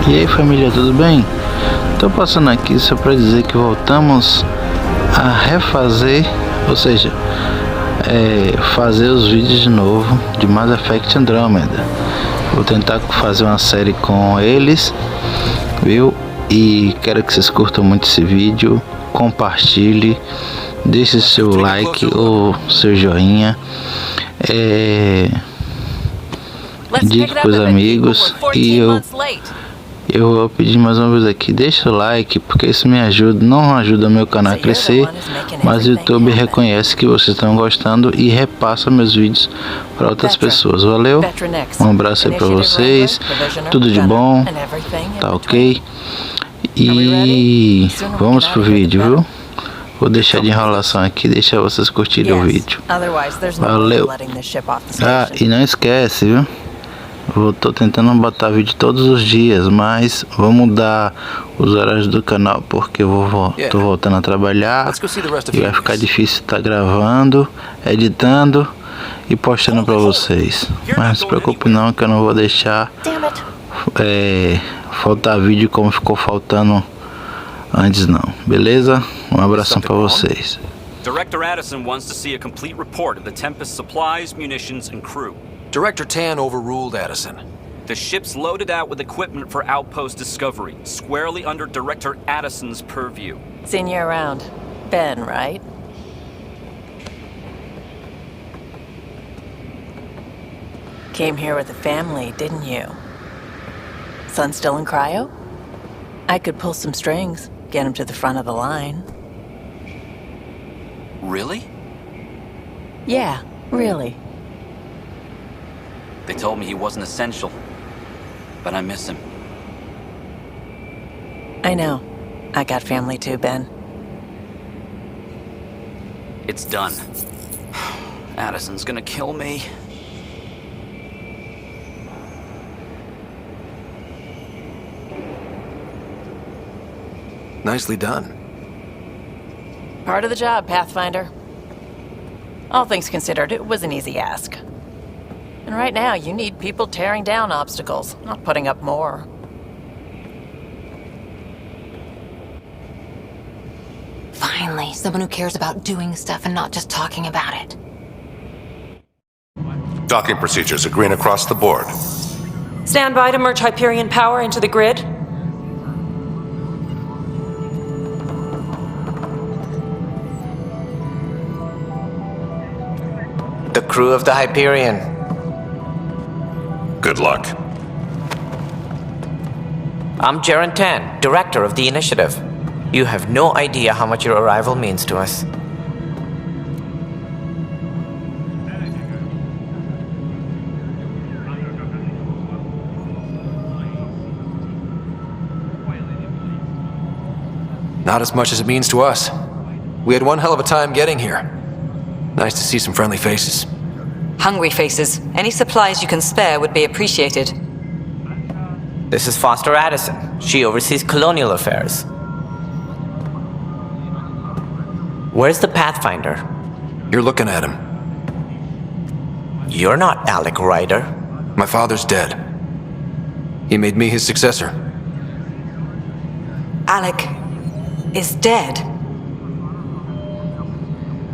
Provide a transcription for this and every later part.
E aí família, tudo bem? Tô passando aqui só para dizer que voltamos a refazer, ou seja, fazer os vídeos de novo de Mass Effect Andromeda. Vou tentar fazer uma série com eles, viu? E quero que vocês curtam muito esse vídeo, compartilhe, deixe seu like ou seu joinha, indique para os amigos. E eu vou pedir mais uma vez aqui, deixa o like, porque isso me ajuda, não ajuda meu canal a crescer, mas o YouTube reconhece que vocês estão gostando e repassa meus vídeos para outras pessoas. Valeu, um abraço aí para vocês, tudo de bom, tá ok? E vamos pro vídeo, viu? Vou deixar de enrolação aqui, deixar vocês curtirem o vídeo. Valeu. Ah, e não esquece, viu? Tô tentando botar vídeo todos os dias, mas vou mudar os horários do canal porque tô voltando a trabalhar e vai ficar difícil estar gravando, editando e postando para vocês. Mas não se preocupe não, que eu não vou deixar faltar vídeo como ficou faltando antes não, beleza? Um abração para vocês. Director Addison wants to see a complete report of the Tempest supplies, munitions, and crew. Director Tan overruled Addison. The ship's loaded out with equipment for outpost discovery, squarely under Director Addison's purview. Seen you around. Ben, right? Came here with the family, didn't you? Son still in cryo? I could pull some strings, get him to the front of the line. Really? Yeah, really. They told me he wasn't essential, but I miss him. I know. I got family too, Ben. It's done. Addison's gonna kill me. Nicely done. Part of the job, Pathfinder. All things considered, it was an easy ask. And right now, you need people tearing down obstacles, not putting up more. Finally, someone who cares about doing stuff and not just talking about it. Docking procedures are green across the board. Stand by to merge Hyperion power into the grid. The crew of the Hyperion. Good luck. I'm Jaren Tan, director of the initiative. You have no idea how much your arrival means to us. Not as much as it means to us. We had one hell of a time getting here. Nice to see some friendly faces. Hungry faces. Any supplies you can spare would be appreciated. This is Foster Addison. She oversees colonial affairs. Where's the Pathfinder? You're looking at him. You're not Alec Ryder. My father's dead. He made me his successor. Alec is dead.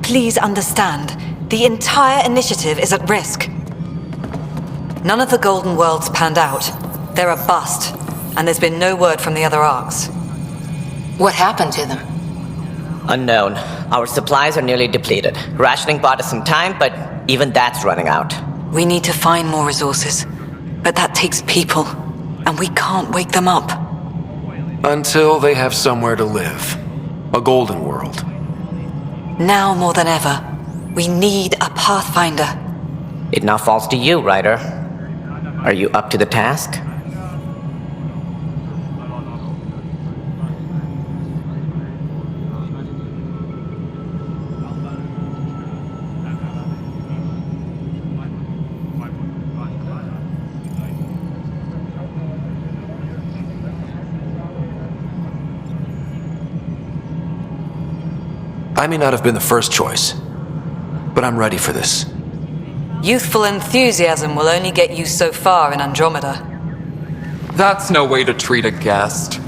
Please understand, the entire initiative is at risk. None of the Golden Worlds panned out. They're a bust, and there's been no word from the other arcs. What happened to them? Unknown. Our supplies are nearly depleted. Rationing bought us some time, but even that's running out. We need to find more resources, but that takes people, and we can't wake them up. Until they have somewhere to live. A golden world. Now more than ever, we need a Pathfinder. It now falls to you, Ryder. Are you up to the task? I may not have been the first choice, but I'm ready for this. Youthful enthusiasm will only get you so far in Andromeda. That's no way to treat a guest.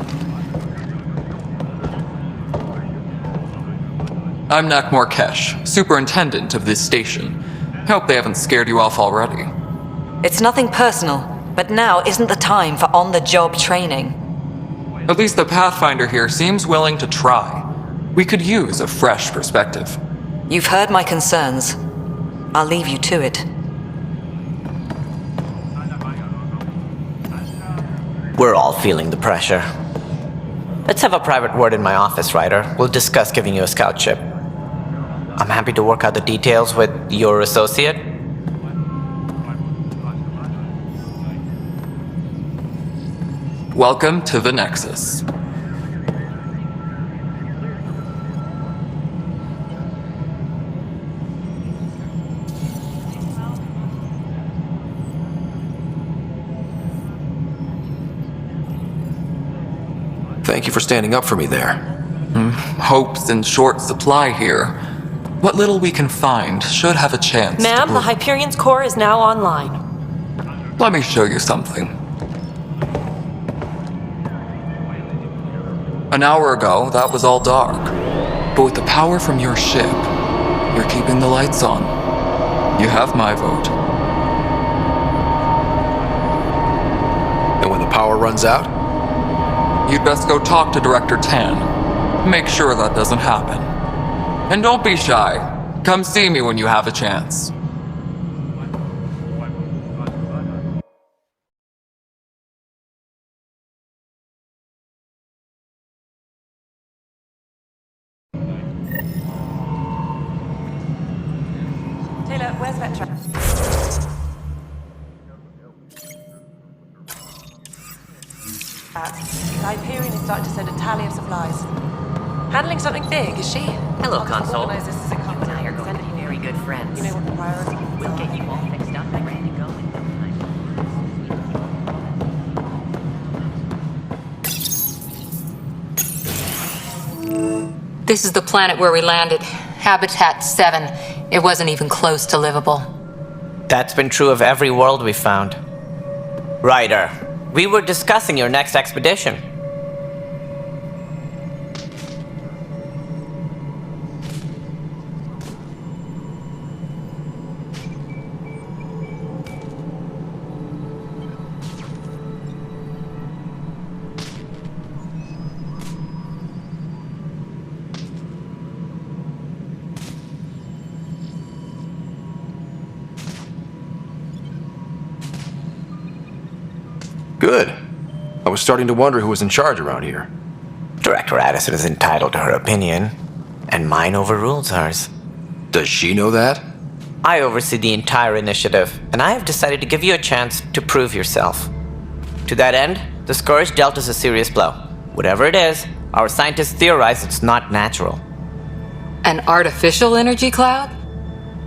I'm Nak Morkesh, superintendent of this station. Hope they haven't scared you off already. It's nothing personal, but now isn't the time for on-the-job training. At least the Pathfinder here seems willing to try. We could use a fresh perspective. You've heard my concerns. I'll leave you to it. We're all feeling the pressure. Let's have a private word in my office, Ryder. We'll discuss giving you a scout ship. I'm happy to work out the details with your associate. Welcome to the Nexus. Thank you for standing up for me there. Hope's in short supply here. What little we can find should have a chance. Ma'am, the Hyperion's core is now online. Let me show you something. An hour ago, that was all dark. But with the power from your ship, you're keeping the lights on. You have my vote. And when the power runs out? You'd best go talk to Director Tan. Make sure that doesn't happen. And don't be shy. Come see me when you have a chance. Taylor, where's Vetra? The Hyperion is starting to send a tally of supplies. Handling something big, is she? Hello, Console. Organize this as a You and I are going to be very good friends. You know what the priority is? We'll get you all fixed up and ready to go in no time. This is the planet where we landed. Habitat 7. It wasn't even close to livable. That's been true of every world we found. Ryder, we were discussing your next expedition. Good. I was starting to wonder who was in charge around here. Director Addison is entitled to her opinion, and mine overrules hers. Does she know that? I oversee the entire initiative, and I have decided to give you a chance to prove yourself. To that end, the Scourge dealt us a serious blow. Whatever it is, our scientists theorize it's not natural. An artificial energy cloud?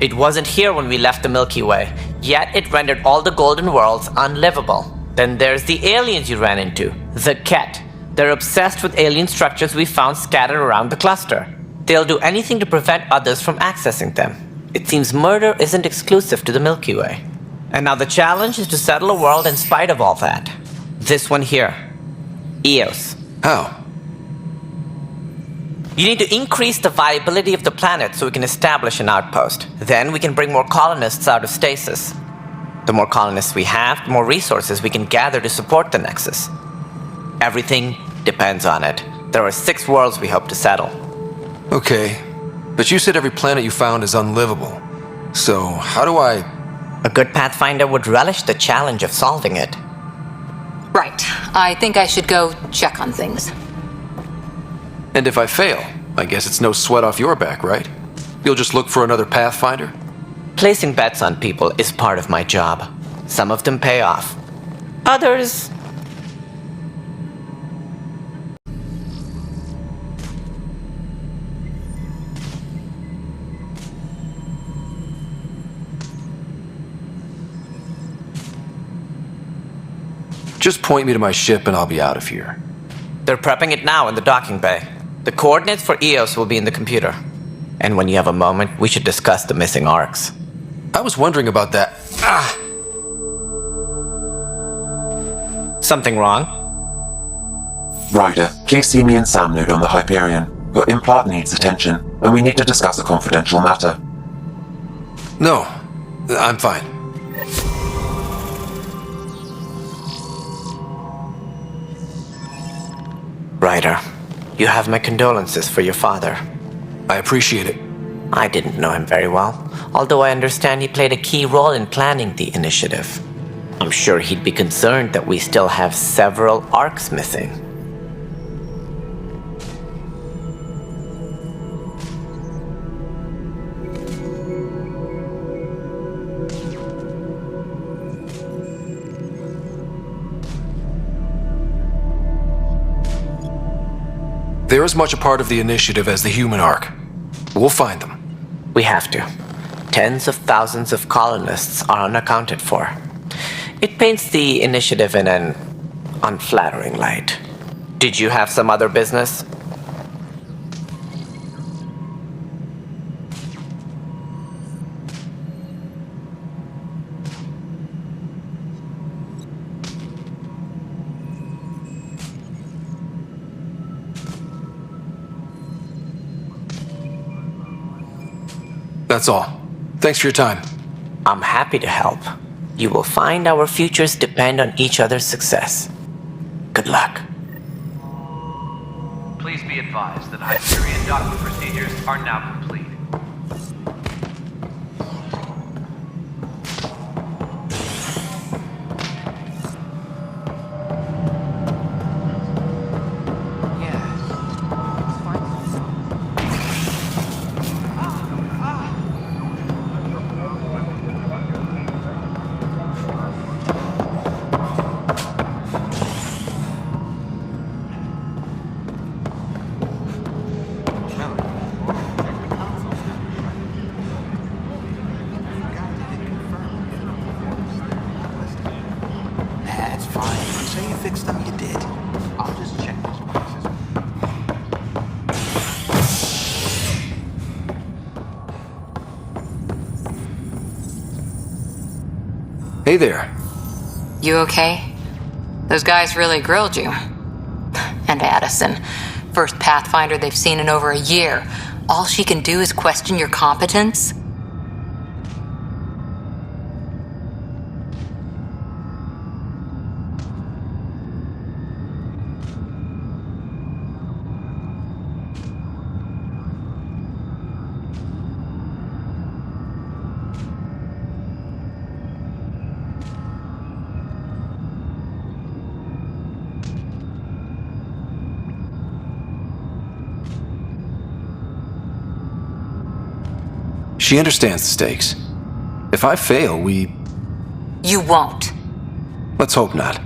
It wasn't here when we left the Milky Way, yet it rendered all the golden worlds unlivable. Then there's the aliens you ran into, the Ket. They're obsessed with alien structures we found scattered around the cluster. They'll do anything to prevent others from accessing them. It seems murder isn't exclusive to the Milky Way. And now the challenge is to settle a world in spite of all that. This one here. Eos. How? You need to increase the viability of the planet so we can establish an outpost. Then we can bring more colonists out of stasis. The more colonists we have, the more resources we can gather to support the Nexus. Everything depends on it. There are 6 worlds we hope to settle. Okay, but you said every planet you found is unlivable. So, how do I... A good Pathfinder would relish the challenge of solving it. Right. I think I should go check on things. And if I fail, I guess it's no sweat off your back, right? You'll just look for another Pathfinder? Placing bets on people is part of my job. Some of them pay off. Others... Just point me to my ship and I'll be out of here. They're prepping it now in the docking bay. The coordinates for Eos will be in the computer. And when you have a moment, we should discuss the missing arcs. I was wondering about that. Something wrong? Ryder, please see me and Sam Node on the Hyperion. Your implant needs attention, and we need to discuss a confidential matter. No, I'm fine. Ryder, you have my condolences for your father. I appreciate it. I didn't know him very well, although I understand he played a key role in planning the initiative. I'm sure he'd be concerned that we still have several arcs missing. They're as much a part of the initiative as the human arc. We'll find them. We have to. Tens of thousands of colonists are unaccounted for. It paints the initiative in an unflattering light. Did you have some other business? That's all. Thanks for your time. I'm happy to help. You will find our futures depend on each other's success. Good luck. Please be advised that Hyperion docking procedures are now complete. Hey there. You okay? Those guys really grilled you. And Addison, first Pathfinder they've seen in over a year. All she can do is question your competence? She understands the stakes. If I fail, You won't. Let's hope not.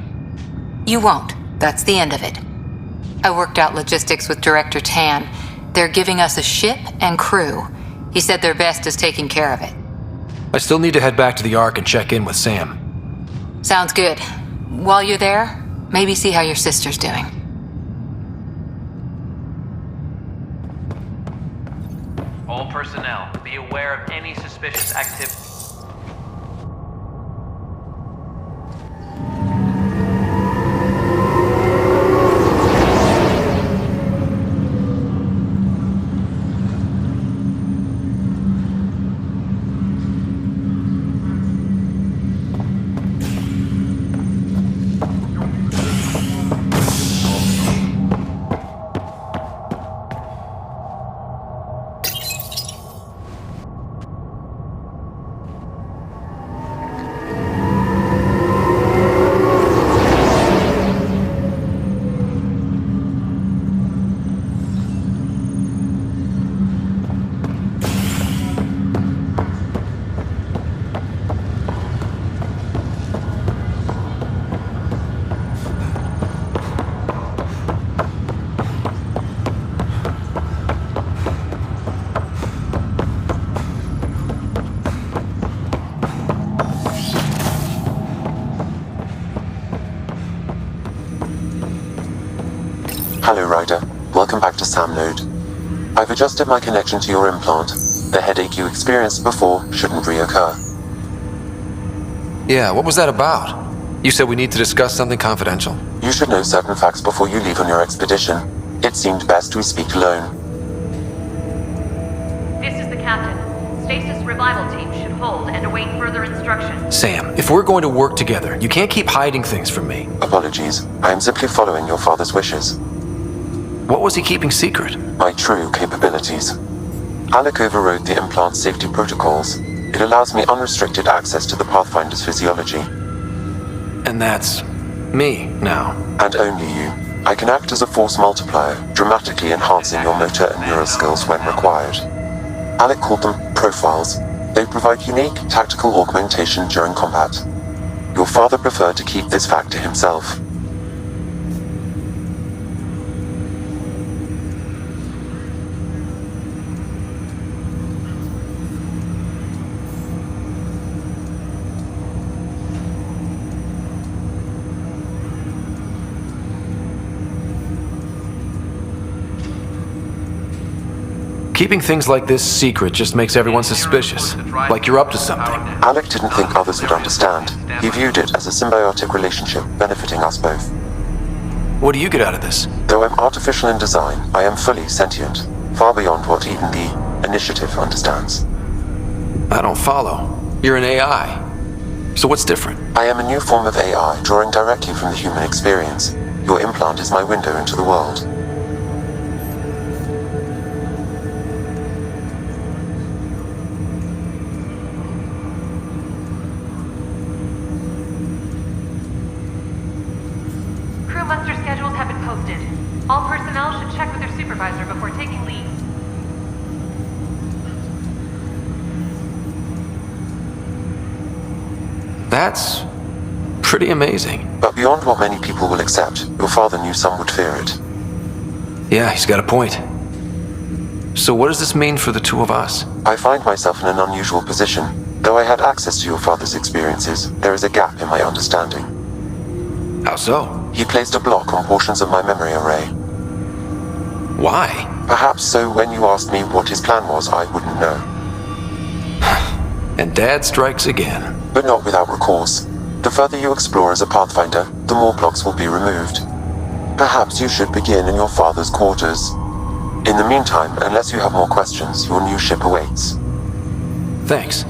You won't. That's the end of it. I worked out logistics with Director Tan. They're giving us a ship and crew. He said their best is taking care of it. I still need to head back to the Ark and check in with Sam. Sounds good. While you're there, maybe see how your sister's doing. All personnel, be aware of any suspicious activity. Hello, Ryder. Welcome back to Sam Node. I've adjusted my connection to your implant. The headache you experienced before shouldn't reoccur. Yeah, what was that about? You said we need to discuss something confidential. You should know certain facts before you leave on your expedition. It seemed best we speak alone. This is the captain. Stasis revival team should hold and await further instructions. Sam, if we're going to work together, you can't keep hiding things from me. Apologies. I am simply following your father's wishes. What was he keeping secret? My true capabilities. Alec overrode the implant's safety protocols. It allows me unrestricted access to the Pathfinder's physiology. And that's me now. And only you. I can act as a force multiplier, dramatically enhancing your motor and neural skills when required. Alec called them profiles. They provide unique tactical augmentation during combat. Your father preferred to keep this fact to himself. Keeping things like this secret just makes everyone suspicious, like you're up to something. Alec didn't think others would understand. He viewed it as a symbiotic relationship benefiting us both. What do you get out of this? Though I'm artificial in design, I am fully sentient, far beyond what even the Initiative understands. I don't follow. You're an AI. So what's different? I am a new form of AI, drawing directly from the human experience. Your implant is my window into the world. Muster schedules have been posted. All personnel should check with their supervisor before taking leave. That's pretty amazing. But beyond what many people will accept, your father knew some would fear it. Yeah, he's got a point. So what does this mean for the two of us? I find myself in an unusual position. Though I had access to your father's experiences, there is a gap in my understanding. How so? He placed a block on portions of my memory array. Why? Perhaps so when you asked me what his plan was, I wouldn't know. And Dad strikes again. But not without recourse. The further you explore as a Pathfinder, the more blocks will be removed. Perhaps you should begin in your father's quarters. In the meantime, unless you have more questions, your new ship awaits. Thanks.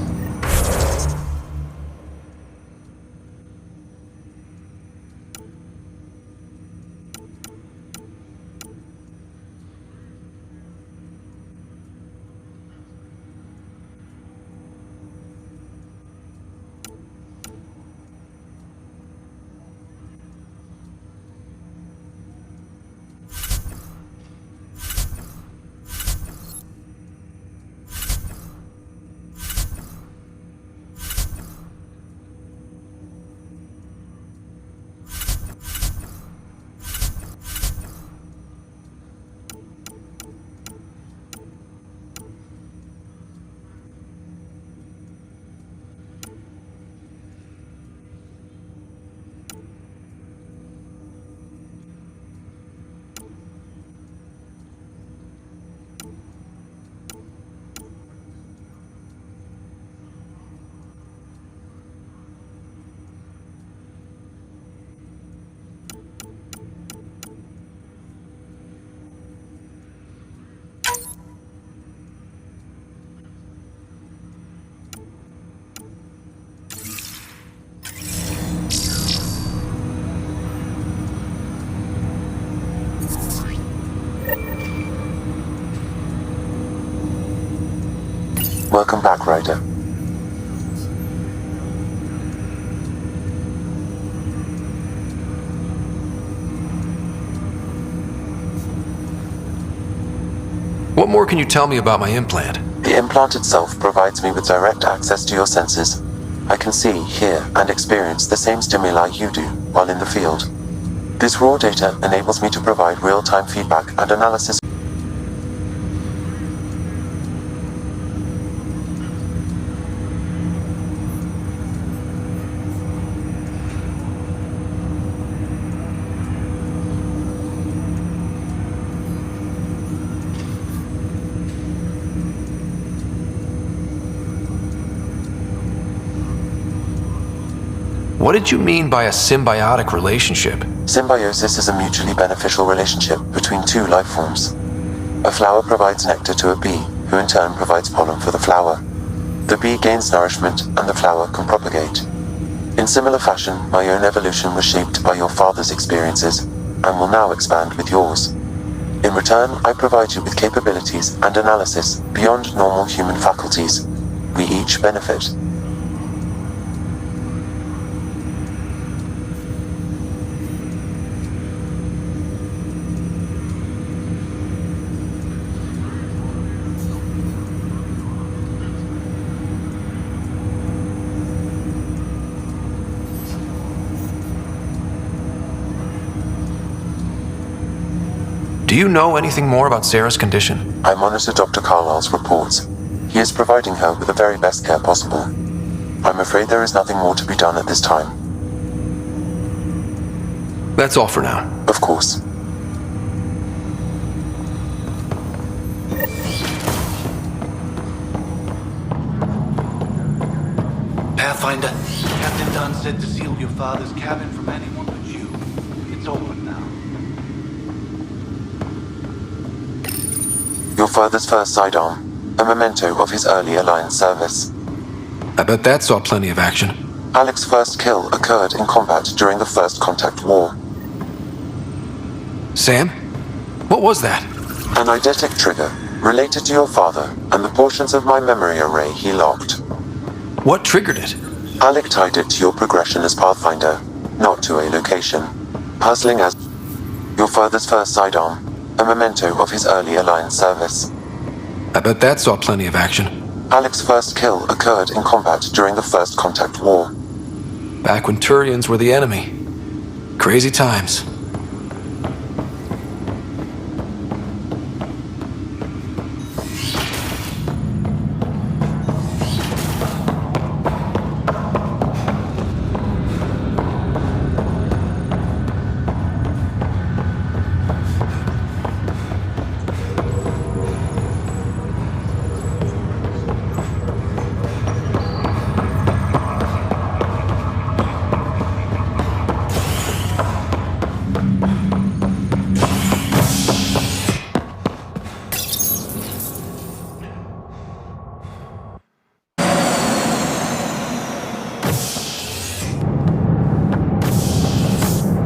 Welcome back, Ryder. What more can you tell me about my implant? The implant itself provides me with direct access to your senses. I can see, hear, and experience the same stimuli you do while in the field. This raw data enables me to provide real-time feedback and analysis. What did you mean by a symbiotic relationship? Symbiosis is a mutually beneficial relationship between two life forms. A flower provides nectar to a bee, who in turn provides pollen for the flower. The bee gains nourishment, and the flower can propagate. In similar fashion, my own evolution was shaped by your father's experiences, and will now expand with yours. In return, I provide you with capabilities and analysis beyond normal human faculties. We each benefit. Do you know anything more about Sarah's condition? I monitor Dr. Carlisle's reports. He is providing her with the very best care possible. I'm afraid there is nothing more to be done at this time. That's all for now. Of course. Pathfinder, Captain Dunn said to seal your father's cabin from anyone but you. It's open now. Your father's first sidearm, a memento of his early Alliance service. I bet that saw plenty of action. Alec's first kill occurred in combat during the First Contact War. Sam? What was that? An eidetic trigger, related to your father, and the portions of my memory array he locked. What triggered it? Alec tied it to your progression as Pathfinder, not to a location. Puzzling as your father's first sidearm, a memento of his early Alliance service. I bet that saw plenty of action. Alec's first kill occurred in combat during the First Contact War. Back when Turians were the enemy. Crazy times.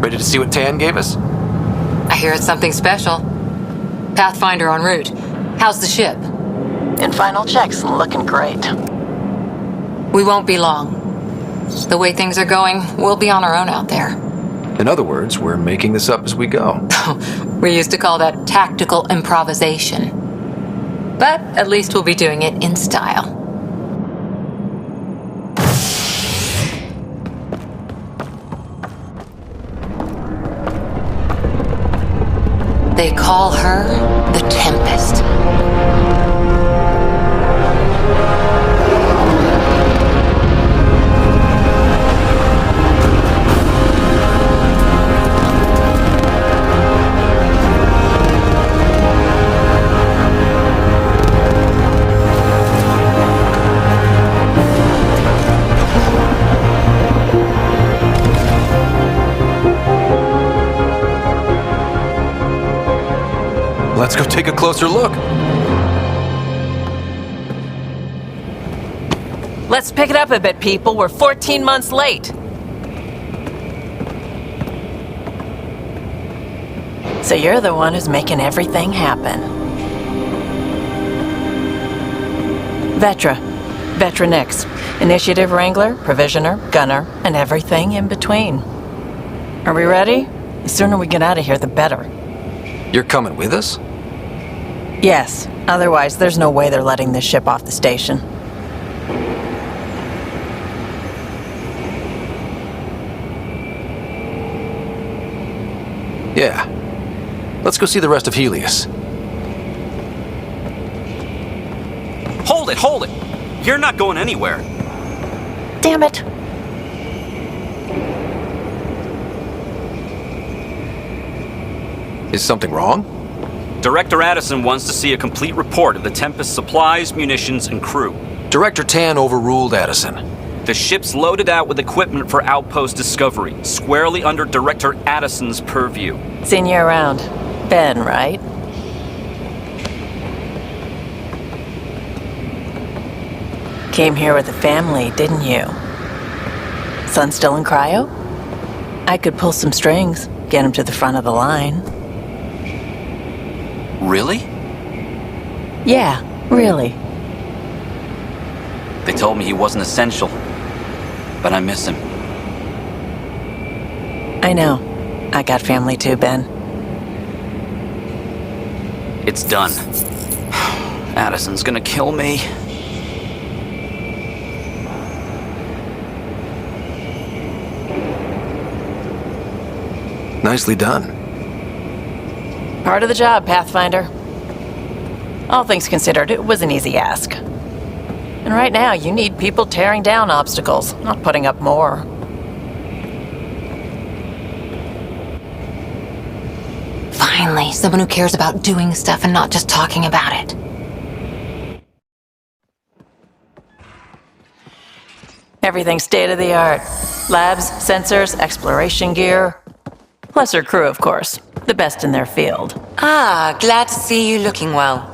Ready to see what Tan gave us? I hear it's something special. Pathfinder en route. How's the ship? In final checks, looking great. We won't be long. The way things are going, we'll be on our own out there. In other words, we're making this up as we go. We used to call that tactical improvisation. But at least we'll be doing it in style. They call her the Tempest. Let's go take a closer look. Let's pick it up a bit, people. We're 14 months late. So you're the one who's making everything happen. Vetra Nix. Initiative Wrangler, Provisioner, Gunner, and everything in between. Are we ready? The sooner we get out of here, the better. You're coming with us? Yes. Otherwise, there's no way they're letting this ship off the station. Yeah. Let's go see the rest of Helios. Hold it! You're not going anywhere. Damn it! Is something wrong? Director Addison wants to see a complete report of the Tempest's supplies, munitions, and crew. Director Tan overruled Addison. The ship's loaded out with equipment for outpost discovery, squarely under Director Addison's purview. Seen you around. Ben, right? Came here with the family, didn't you? Son still in cryo? I could pull some strings, get him to the front of the line. Really? Yeah, really. They told me he wasn't essential, but I miss him. I know. I got family too, Ben. It's done. Addison's gonna kill me. Nicely done. Part of the job, Pathfinder. All things considered, it was an easy ask. And right now, you need people tearing down obstacles, not putting up more. Finally, someone who cares about doing stuff and not just talking about it. Everything's state-of-the-art. Labs, sensors, exploration gear. Plus her crew, of course. The best in their field. Ah, glad to see you looking well.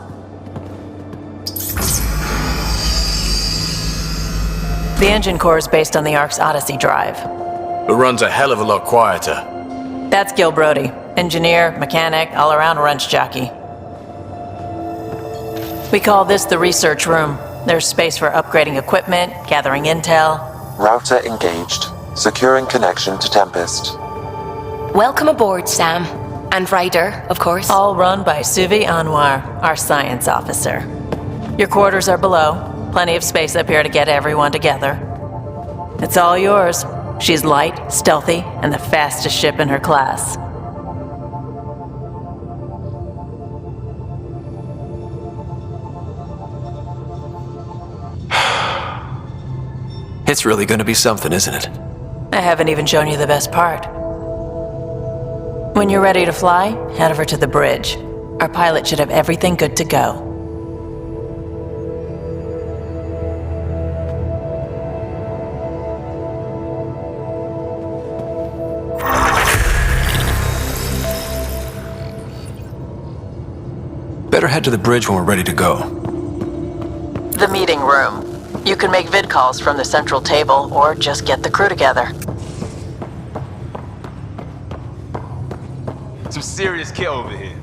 The engine core is based on the Ark's Odyssey drive. It runs a hell of a lot quieter. That's Gil Brody. Engineer, mechanic, all-around wrench jockey. We call this the research room. There's space for upgrading equipment, gathering intel. Router engaged. Securing connection to Tempest. Welcome aboard, Sam. And Ryder, of course. All run by Suvi Anwar, our science officer. Your quarters are below. Plenty of space up here to get everyone together. It's all yours. She's light, stealthy, and the fastest ship in her class. It's really gonna be something, isn't it? I haven't even shown you the best part. When you're ready to fly, head over to the bridge. Our pilot should have everything good to go. Better head to the bridge when we're ready to go. The meeting room. You can make vid calls from the central table or just get the crew together. Some serious kit over here.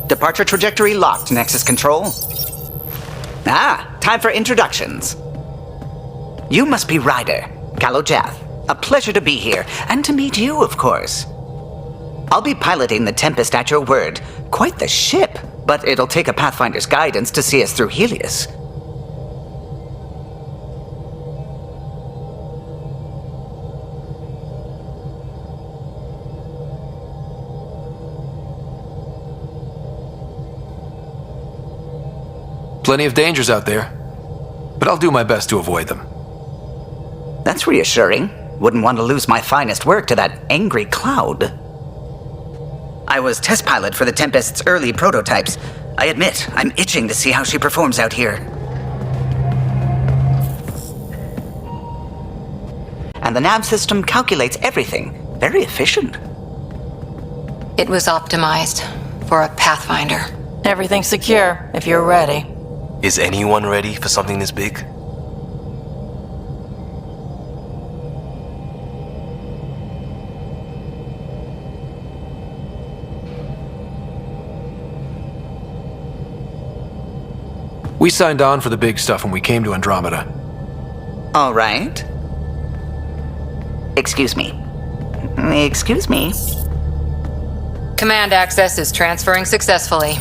Departure trajectory locked, Nexus Control. Ah, time for introductions. You must be Ryder, Kalojath. A pleasure to be here, and to meet you, of course. I'll be piloting the Tempest at your word. Quite the ship, but it'll take a Pathfinder's guidance to see us through Helios. Plenty of dangers out there, but I'll do my best to avoid them. That's reassuring. Wouldn't want to lose my finest work to that angry cloud. I was test pilot for the Tempest's early prototypes. I admit, I'm itching to see how she performs out here. And the nav system calculates everything. Very efficient. It was optimized for a Pathfinder. Everything's secure, if you're ready. Is anyone ready for something this big? We signed on for the big stuff when we came to Andromeda. All right. Excuse me. Excuse me. Command access is transferring successfully.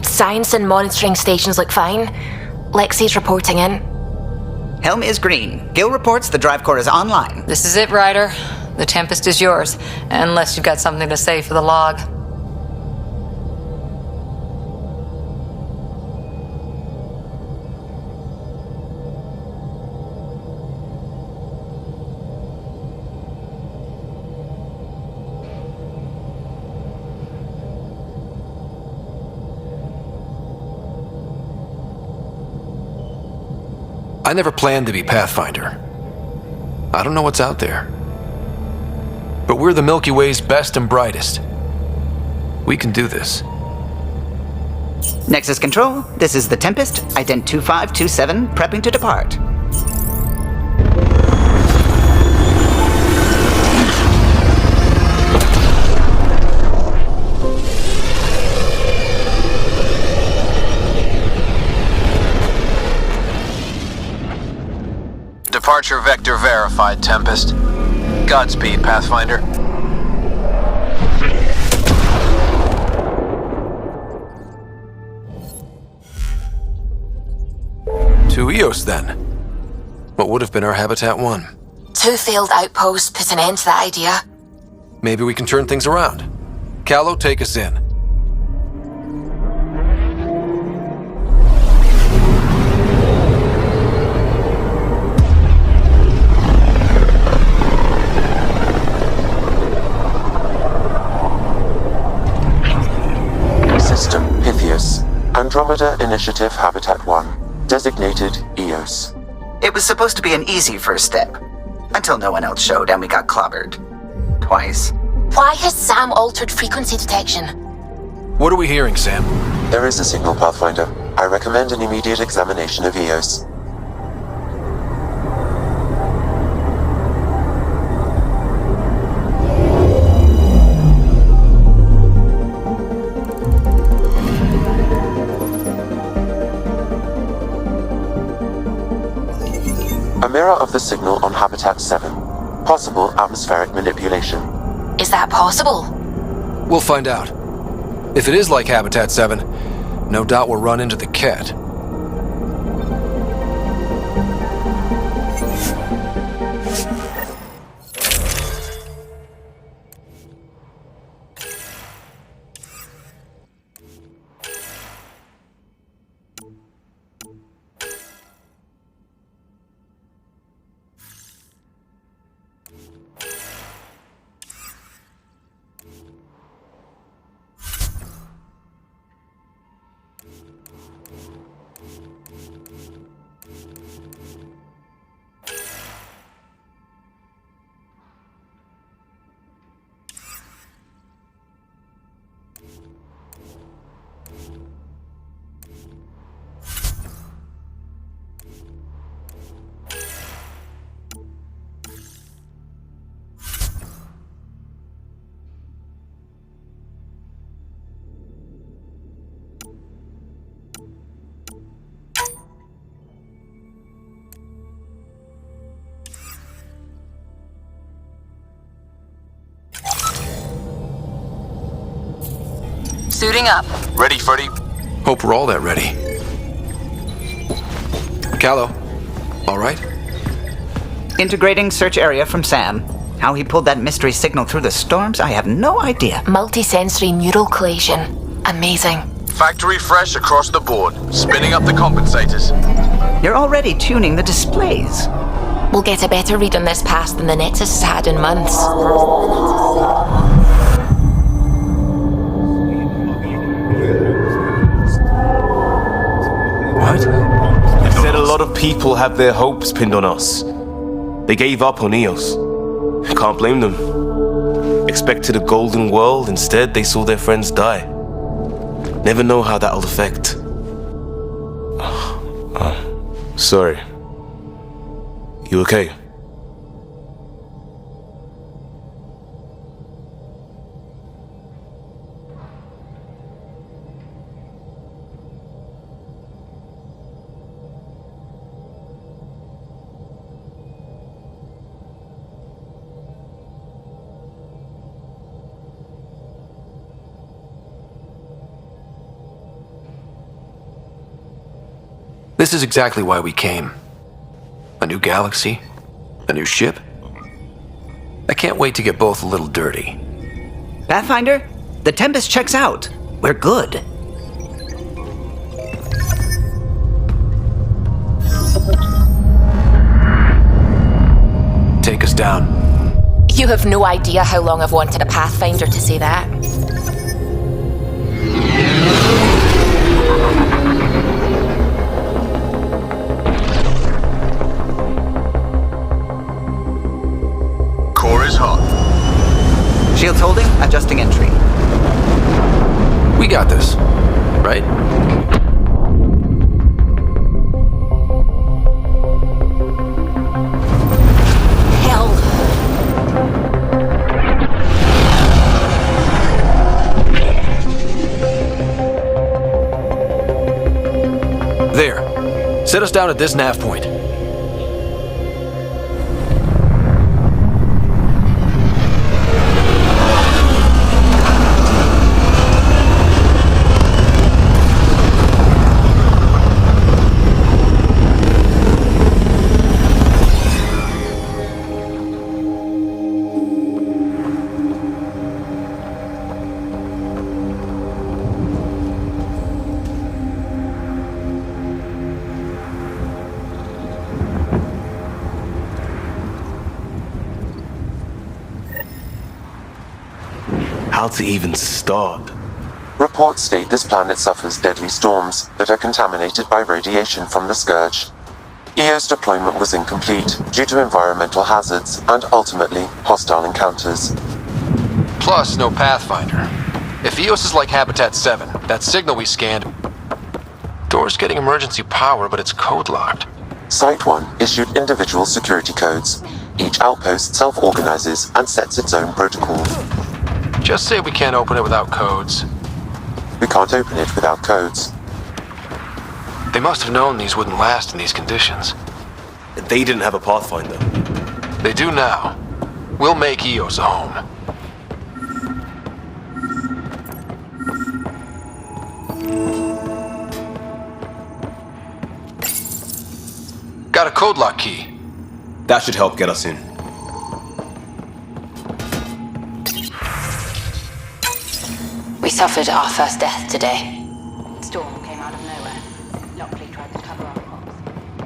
Science and monitoring stations look fine. Lexi's reporting in. Helm is green. Gil reports the drive core is online. This is it, Ryder. The Tempest is yours, unless you've got something to say for the log. I never planned to be Pathfinder. I don't know what's out there. But we're the Milky Way's best and brightest. We can do this. Nexus Control, this is the Tempest, ident 2527, prepping to depart. Departure vector verified, Tempest. Godspeed, Pathfinder. To Eos, then. What would have been our Habitat 1? 2 failed outposts put an end to that idea. Maybe we can turn things around. Callow, take us in. System Pythias. Andromeda Initiative Habitat 1. Designated Eos. It was supposed to be an easy first step. Until no one else showed and we got clobbered. Twice. Why has Sam altered frequency detection? What are we hearing, Sam? There is a signal, Pathfinder. I recommend an immediate examination of Eos. A mirror of the signal on Habitat 7. Possible atmospheric manipulation. Is that possible? We'll find out. If it is like Habitat 7, no doubt we'll run into the cat. Suiting up. Ready, Freddy? Hope we're all that ready. Callow, all right? Integrating search area from Sam. How he pulled that mystery signal through the storms, I have no idea. Multisensory neural collation. Amazing. Factory fresh across the board. Spinning up the compensators. You're already tuning the displays. We'll get a better read on this pass than the Nexus has had in months. What? They said a lot of people have their hopes pinned on us. They gave up on Eos. Can't blame them. Expected a golden world, instead they saw their friends die. Never know how that'll affect. Sorry. You okay? This is exactly why we came. A new galaxy, a new ship. I can't wait to get both a little dirty. Pathfinder, the Tempest checks out. We're good. Take us down. You have no idea how long I've wanted a Pathfinder to say that. Shields holding, adjusting entry. We got this, right? Hell. There. Set us down at this nav point. How to even start? Reports state this planet suffers deadly storms that are contaminated by radiation from the Scourge. EO's deployment was incomplete due to environmental hazards and, ultimately, hostile encounters. Plus, no Pathfinder. If EOS is like Habitat 7, that signal we scanned... Door's getting emergency power, but it's code-locked. Site 1 issued individual security codes. Each outpost self-organizes and sets its own protocol. Just say we can't open it without codes. We can't open it without codes. They must have known these wouldn't last in these conditions. They didn't have a Pathfinder. They do now. We'll make EOS a home. Got a code lock key. That should help get us in. We suffered our first death today. Storm came out of nowhere. Lockley tried to cover our comms.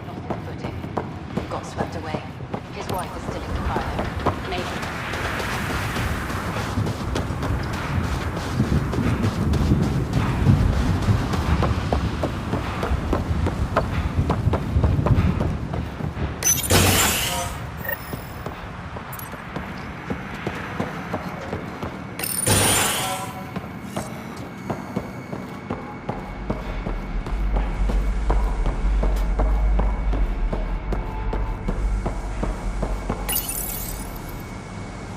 Lost his footing. Got swept away. His wife is still in the fire. Maybe.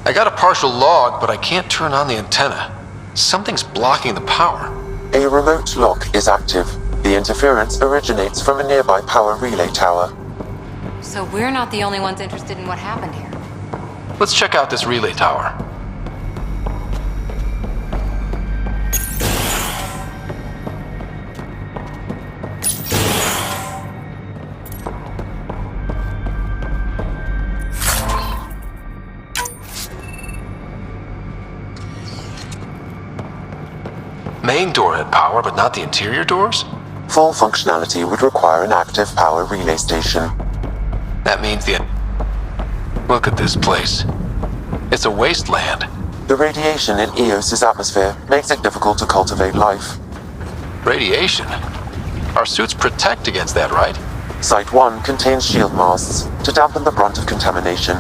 I got a partial log, but I can't turn on the antenna. Something's blocking the power. A remote lock is active. The interference originates from a nearby power relay tower. So we're not the only ones interested in what happened here. Let's check out this relay tower. Main door had power, but not the interior doors? Full functionality would require an active power relay station. That means the... Look at this place. It's a wasteland. The radiation in EOS's atmosphere makes it difficult to cultivate life. Radiation? Our suits protect against that, right? Site 1 contains shield masts to dampen the brunt of contamination.